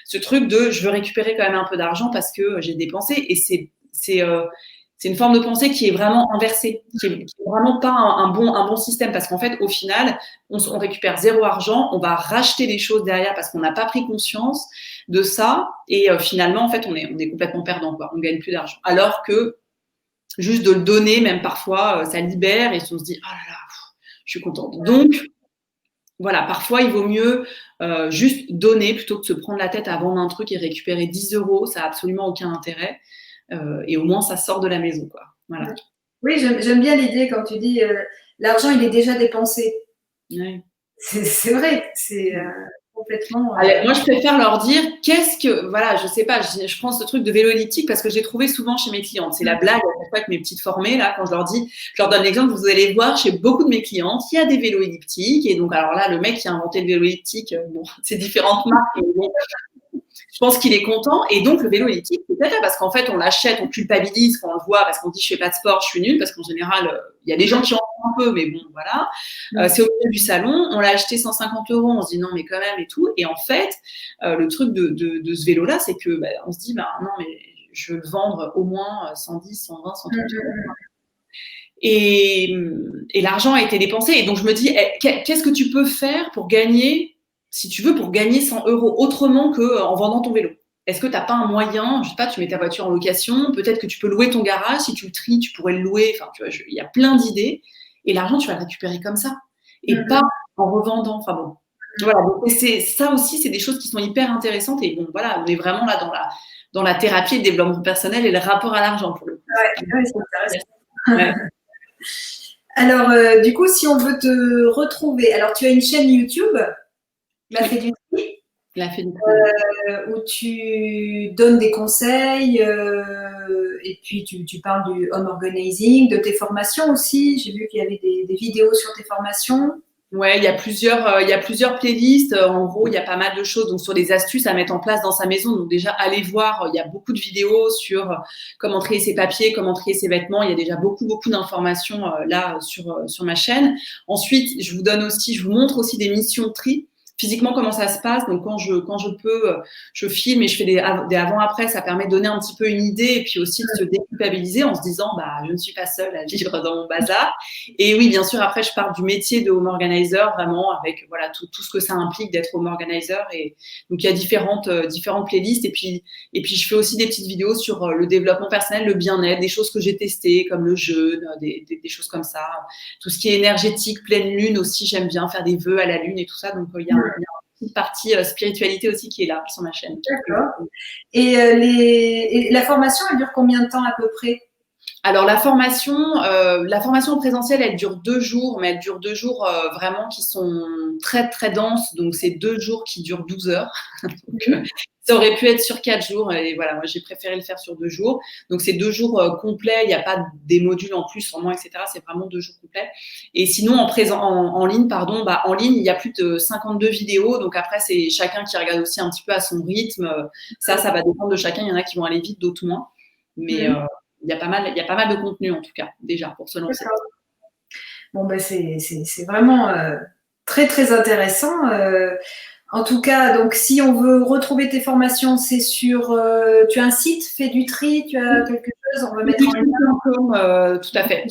Ce truc de je veux récupérer quand même un peu d'argent parce que j'ai dépensé. Et c'est une forme de pensée qui est vraiment inversée, qui est vraiment pas un bon système, parce qu'en fait, au final, on récupère zéro argent, on va racheter des choses derrière parce qu'on n'a pas pris conscience de ça, et finalement, en fait, on est complètement perdant, quoi. On gagne plus d'argent. Alors que juste de le donner, même parfois, ça libère, et on se dit, oh là là, je suis contente. Donc, voilà, parfois, il vaut mieux juste donner plutôt que de se prendre la tête à vendre un truc et récupérer 10 €, ça n'a absolument aucun intérêt. Et au moins, ça sort de la maison, quoi. Voilà. Oui, j'aime bien l'idée quand tu dis l'argent, il est déjà dépensé. Ouais. C'est vrai, c'est complètement. Alors, moi, je préfère leur dire voilà, je sais pas, je prends ce truc de vélo elliptique parce que j'ai trouvé souvent chez mes clientes. C'est la blague à chaque fois avec mes petites formées, là, quand je leur donne l'exemple, vous allez voir chez beaucoup de mes clientes, il y a des vélos elliptiques. Et donc, alors là, le mec qui a inventé le vélo elliptique, bon, c'est différentes marques. Bon, je pense qu'il est content. Et donc, le vélo elliptique, c'est peut-être parce qu'en fait, on l'achète, on culpabilise quand on le voit parce qu'on dit je fais pas de sport, je suis nulle, parce qu'en général, il y a des gens qui en font un peu, mais bon, voilà. C'est au milieu du salon, on l'a acheté 150 €, on se dit non, mais quand même et tout. Et en fait, le truc de ce vélo-là, c'est que on se dit, non, mais je veux le vendre au moins 110, 120, 130 €. Et l'argent a été dépensé. Et donc, je me dis, qu'est-ce que tu peux faire pour gagner, si tu veux, pour gagner 100 € autrement qu'en vendant ton vélo? Est-ce que tu n'as pas un moyen, je sais pas, tu mets ta voiture en location, peut-être que tu peux louer ton garage, si tu le tries, tu pourrais le louer, enfin, tu vois, il y a plein d'idées, et l'argent, tu vas le récupérer comme ça, et pas en revendant, enfin bon. Voilà, donc ça aussi, c'est des choses qui sont hyper intéressantes, et bon, voilà, on est vraiment là dans la thérapie, le développement personnel et le rapport à l'argent, pour le coup. Ouais, c'est intéressant. Ouais. Alors, du coup, si on veut te retrouver, alors tu as une chaîne YouTube, La Fée du Tri, où tu donnes des conseils, et puis tu parles du home organizing, de tes formations aussi. J'ai vu qu'il y avait des vidéos sur tes formations. Ouais, il y a plusieurs playlists. En gros, il y a pas mal de choses donc sur des astuces à mettre en place dans sa maison. Donc déjà, allez voir. Il y a beaucoup de vidéos sur comment trier ses papiers, comment trier ses vêtements. Il y a déjà beaucoup d'informations là sur ma chaîne. Ensuite, je vous montre aussi des missions de tri. Physiquement, comment ça se passe. Donc quand je peux, je filme et je fais des avant-après. Ça permet de donner un petit peu une idée et puis aussi de se déculpabiliser en se disant, bah, je ne suis pas seule à vivre dans mon bazar. Et oui, bien sûr, après, je parle du métier de home organizer, vraiment, avec voilà, tout ce que ça implique d'être home organizer. Et donc, il y a différentes playlists. Et puis, je fais aussi des petites vidéos sur le développement personnel, le bien-être, des choses que j'ai testées, comme le jeûne, des choses comme ça. Tout ce qui est énergétique, pleine lune aussi, j'aime bien faire des vœux à la lune et tout ça. Donc, il y a une petite partie spiritualité aussi qui est là sur ma chaîne. D'accord. Et la formation, elle dure combien de temps à peu près? Alors la formation en présentiel, elle dure 2 jours, mais elle dure 2 jours vraiment qui sont très très denses. Donc c'est 2 jours qui durent 12 heures. Donc, ça aurait pu être sur 4 jours et voilà, moi j'ai préféré le faire sur 2 jours. Donc c'est 2 jours complets, il n'y a pas des modules en plus, en moins, etc. C'est vraiment 2 jours complets. Et sinon en ligne, en ligne il y a plus de 52 vidéos. Donc après c'est chacun qui regarde aussi un petit peu à son rythme. Ça va dépendre de chacun. Il y en a qui vont aller vite, d'autres moins. Mais il y a pas mal de contenu en tout cas déjà pour se lancer. Bon, ben c'est vraiment très très intéressant. En tout cas, donc si on veut retrouver tes formations, c'est sur. Tu as un site, Fais du tri, tu as quelque chose, on va mettre en lien. Tout à fait.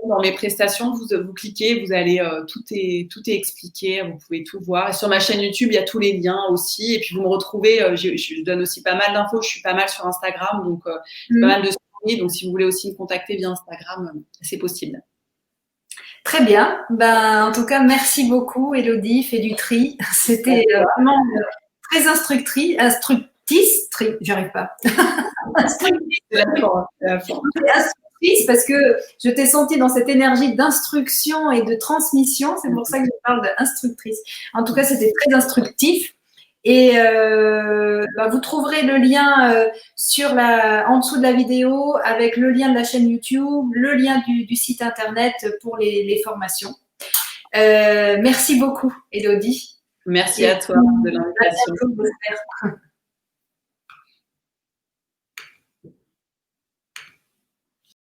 Dans mes prestations, vous cliquez, vous allez, tout est expliqué, vous pouvez tout voir. Et sur ma chaîne YouTube, il y a tous les liens aussi. Et puis vous me retrouvez, je donne aussi pas mal d'infos, je suis pas mal sur Instagram, donc pas mal de stories. Donc si vous voulez aussi me contacter via Instagram, c'est possible. Très bien. Ben, en tout cas, merci beaucoup, Élodie, Fais du tri. C'était vraiment très instructrice, j'arrive pas. Instructrice, parce que je t'ai senti dans cette énergie d'instruction et de transmission. C'est pour ça que je parle d'instructrice. En tout cas, c'était très instructif. Et vous trouverez le lien en dessous de la vidéo avec le lien de la chaîne YouTube, le lien du site internet pour les formations. Merci beaucoup, Élodie. Merci à toi de l'invitation.